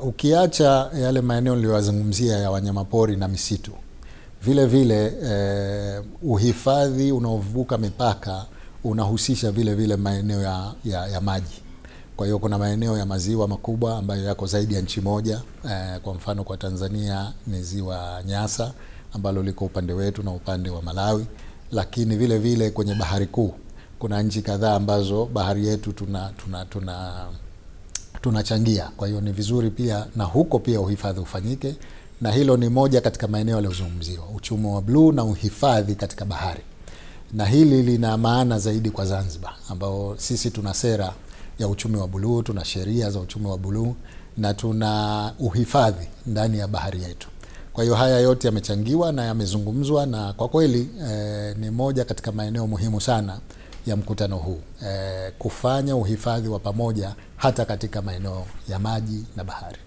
Ukiacha yale maeneo niliyozungumzia ya wanyamapori na misitu, vile vile uhifadhi unaovuka mipaka unahusisha vile vile maeneo ya maji. Kwa hiyo kuna maeneo ya maziwa makubwa ambayo yako zaidi ya nchi moja. Kwa mfano kwa Tanzania ni ziwa Nyasa ambalo liko upande wetu na upande wa Malawi, lakini vile vile kwenye bahari kuu kuna nchi kadhaa ambazo bahari yetu tunachangia. Kwa hiyo ni vizuri pia na huko pia uhifadhi ufanyike, na hilo ni moja katika maeneo yaliyozungumziwa, uchumi wa bluu na uhifadhi katika bahari. Na hili lina maana zaidi kwa Zanzibar, ambao sisi tuna sera ya uchumi wa bluu, tuna sheria za uchumi wa bluu na tuna uhifadhi ndani ya bahari yetu. Kwa hiyo haya yote yamechangiwa na yamezungumzwa, na kwa kweli ni moja katika maeneo muhimu sana ya mkutano huu, kufanya uhifadhi wa pamoja hata katika maeneo ya maji na bahari.